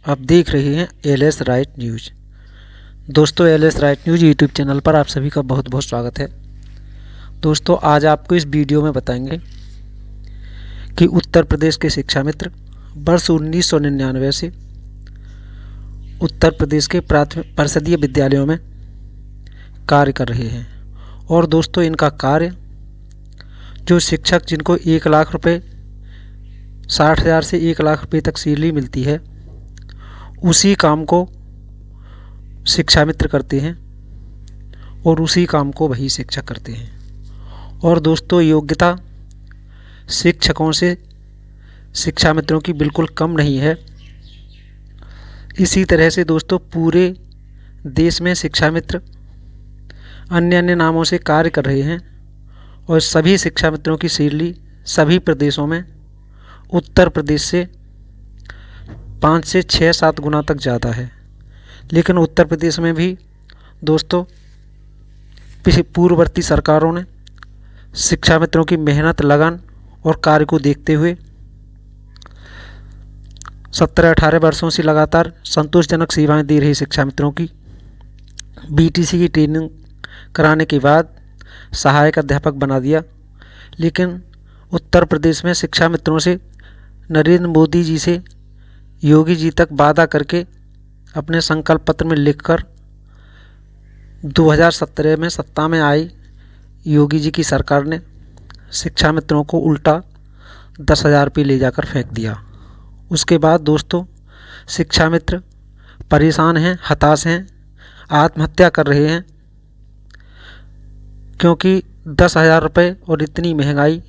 आप देख रहे हैं एलएस राइट न्यूज़। दोस्तों, LS right news YouTube channel पर आप सभी का बहुत बहुत स्वागत है। दोस्तों, आज आपको इस वीडियो में बताएंगे कि उत्तर प्रदेश के शिक्षा मित्र वर्ष 1999 से उत्तर प्रदेश के प्राथमिक परिषदीय विद्यालयों में कार्य कर रहे हैं। और दोस्तों, इनका कार्य जो शिक्षक जिनको 1 लाख रुपये 60,000 से 1 लाख रुपये तक सैलरी मिलती है, उसी काम को शिक्षा मित्र करते हैं और उसी काम को वही शिक्षक करते हैं। और दोस्तों, योग्यता शिक्षकों से शिक्षा मित्रों की बिल्कुल कम नहीं है। इसी तरह से दोस्तों, पूरे देश में शिक्षा मित्र अन्य अन्य नामों से कार्य कर रहे हैं और सभी शिक्षा मित्रों की सैलरी सभी प्रदेशों में उत्तर प्रदेश से 5 से 6-7 गुना तक ज़्यादा है। लेकिन उत्तर प्रदेश में भी दोस्तों पूर्ववर्ती सरकारों ने शिक्षा मित्रों की मेहनत, लगन और कार्य को देखते हुए 17-18 वर्षों से लगातार संतोषजनक सेवाएं दे रही शिक्षा मित्रों की बीटीसी की ट्रेनिंग कराने के बाद सहायक अध्यापक बना दिया। लेकिन उत्तर प्रदेश में शिक्षा मित्रों से नरेंद्र मोदी जी से योगी जी तक वादा करके अपने संकल्प पत्र में लिखकर 2017 में सत्ता में आई योगी जी की सरकार ने शिक्षा मित्रों को उल्टा 10,000 रुपये ले जाकर फेंक दिया। उसके बाद दोस्तों, शिक्षा मित्र परेशान हैं, हताश हैं, आत्महत्या कर रहे हैं, क्योंकि 10,000 रुपये और इतनी महंगाई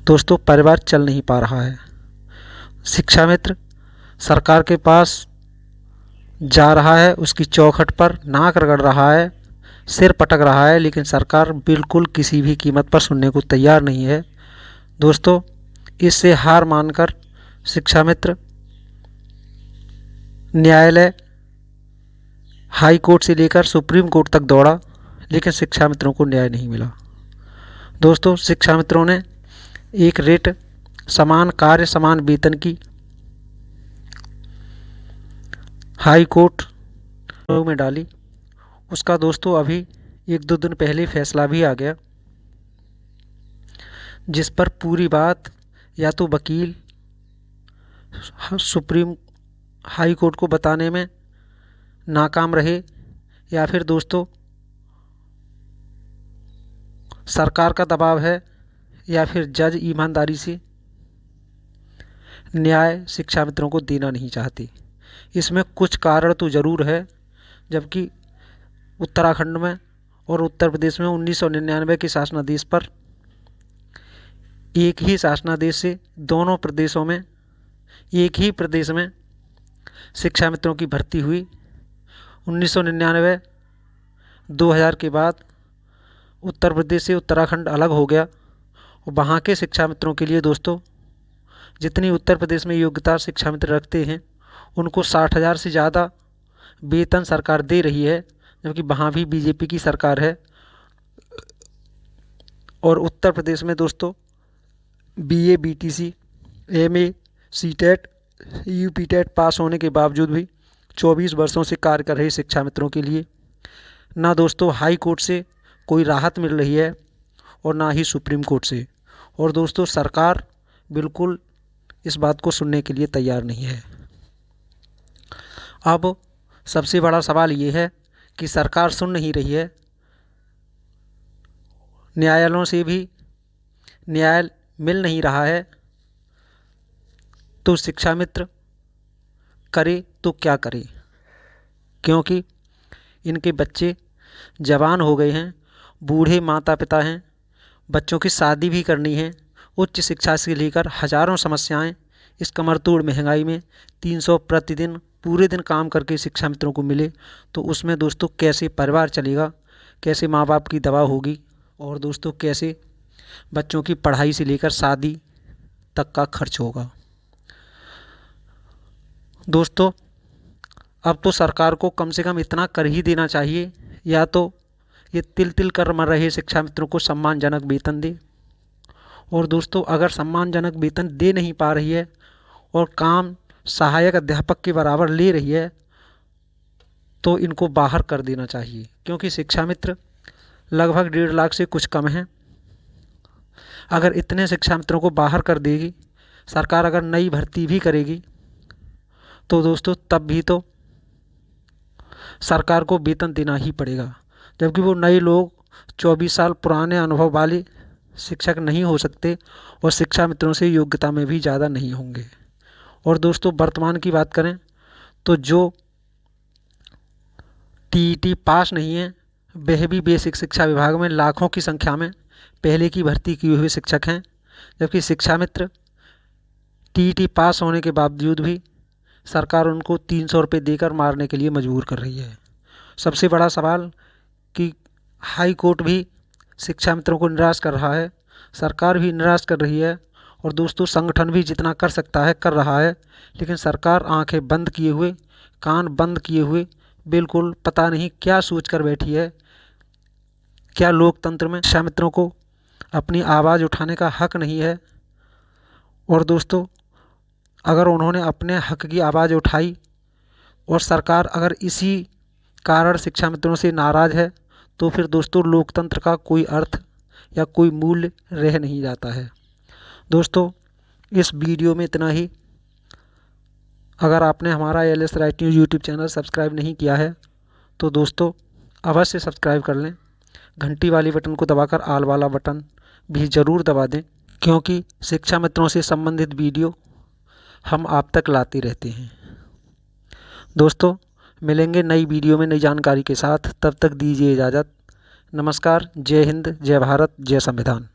दोस्तों परिवार चल नहीं पा रहा है। शिक्षा मित्र सरकार के पास जा रहा है, उसकी चौखट पर नाक रगड़ रहा है, सिर पटक रहा है, लेकिन सरकार बिल्कुल किसी भी कीमत पर सुनने को तैयार नहीं है। दोस्तों, इससे हार मानकर शिक्षा मित्र न्यायालय, हाई कोर्ट से लेकर सुप्रीम कोर्ट तक दौड़ा, लेकिन शिक्षा मित्रों को न्याय नहीं मिला। दोस्तों, शिक्षा मित्रों ने एक रिट समान कार्य समान वेतन की हाई कोर्ट में डाली। उसका दोस्तों अभी 1-2 दिन पहले फैसला भी आ गया, जिस पर पूरी बात या तो वकील सुप्रीम हाई कोर्ट को बताने में नाकाम रहे, या फिर दोस्तों सरकार का दबाव है, या फिर जज ईमानदारी से न्याय शिक्षा मित्रों को देना नहीं चाहते। इसमें कुछ कारण तो ज़रूर है, जबकि उत्तराखंड में और उत्तर प्रदेश में 1999 के शासनादेश पर एक ही शासनादेश से दोनों प्रदेशों में एक ही प्रदेश में शिक्षा मित्रों की भर्ती हुई। 1999 2000 के बाद उत्तर प्रदेश से उत्तराखंड अलग हो गया और वहाँ के शिक्षा मित्रों के लिए दोस्तों जितनी उत्तर प्रदेश में योग्यता शिक्षा मित्र रखते हैं, उनको 60,000 से ज़्यादा वेतन सरकार दे रही है, जबकि वहाँ भी बीजेपी की सरकार है। और उत्तर प्रदेश में दोस्तों BA, BTC, MA, CTET, UPTET pass होने के बावजूद भी 24 वर्षों से कार्य कर रहे शिक्षा मित्रों के लिए ना दोस्तों हाई कोर्ट से कोई राहत मिल रही है और ना ही सुप्रीम कोर्ट से। और दोस्तों, सरकार बिल्कुल इस बात को सुनने के लिए तैयार नहीं है। अब सबसे बड़ा सवाल ये है कि सरकार सुन नहीं रही है, न्यायालयों से भी न्याय मिल नहीं रहा है, तो शिक्षा मित्र करे तो क्या करे, क्योंकि इनके बच्चे जवान हो गए हैं, बूढ़े माता पिता हैं, बच्चों की शादी भी करनी है, उच्च शिक्षा से लेकर हजारों समस्याएं इस कमरतोड़ महंगाई में 300 प्रतिदिन पूरे दिन काम करके शिक्षा मित्रों को मिले, तो उसमें दोस्तों कैसे परिवार चलेगा, कैसे माँ बाप की दवा होगी, और दोस्तों कैसे बच्चों की पढ़ाई से लेकर शादी तक का खर्च होगा। दोस्तों, अब तो सरकार को कम से कम इतना कर ही देना चाहिए, या तो ये तिल तिल कर मर रहे शिक्षा मित्रों को सम्मानजनक वेतन दे। और दोस्तों, अगर सम्मानजनक वेतन दे नहीं पा रही है और काम सहायक अध्यापक के बराबर ले रही है तो इनको बाहर कर देना चाहिए, क्योंकि शिक्षा मित्र लगभग 1.5 लाख से कुछ कम हैं। अगर इतने शिक्षा मित्रों को बाहर कर देगी सरकार, अगर नई भर्ती भी करेगी तो दोस्तों तब भी तो सरकार को वेतन देना ही पड़ेगा, जबकि वो नए लोग 24 साल पुराने अनुभव वाले शिक्षक नहीं हो सकते और शिक्षा मित्रों से योग्यता में भी ज़्यादा नहीं होंगे। और दोस्तों वर्तमान की बात करें तो जो टीईटी पास नहीं है वह भी बेसिक शिक्षा विभाग में लाखों की संख्या में पहले की भर्ती किए हुए शिक्षक हैं, जबकि शिक्षा मित्र टीईटी पास होने के बावजूद भी सरकार उनको 300 रुपये देकर मारने के लिए मजबूर कर रही है। सबसे बड़ा सवाल कि हाई कोर्ट भी शिक्षा मित्रों को निराश कर रहा है, सरकार भी निराश कर रही है और दोस्तों संगठन भी जितना कर सकता है कर रहा है, लेकिन सरकार आंखें बंद किए हुए, कान बंद किए हुए बिल्कुल पता नहीं क्या सोच कर बैठी है। क्या लोकतंत्र में शिक्षा मित्रों को अपनी आवाज़ उठाने का हक नहीं है? और दोस्तों अगर उन्होंने अपने हक की आवाज़ उठाई और सरकार अगर इसी कारण शिक्षा मित्रों से नाराज़ है तो फिर दोस्तों लोकतंत्र का कोई अर्थ या कोई मूल्य रह नहीं जाता है। दोस्तों इस वीडियो में इतना ही। अगर आपने हमारा LS right news YouTube channel subscribe नहीं किया है तो दोस्तों अवश्य सब्सक्राइब कर लें, घंटी वाली बटन को दबाकर आल वाला बटन भी ज़रूर दबा दें, क्योंकि शिक्षा मित्रों से संबंधित वीडियो हम आप तक लाते रहते हैं। दोस्तों मिलेंगे नई वीडियो में नई जानकारी के साथ, तब तक दीजिए इजाज़त। नमस्कार, जय हिंद, जय भारत, जय संविधान।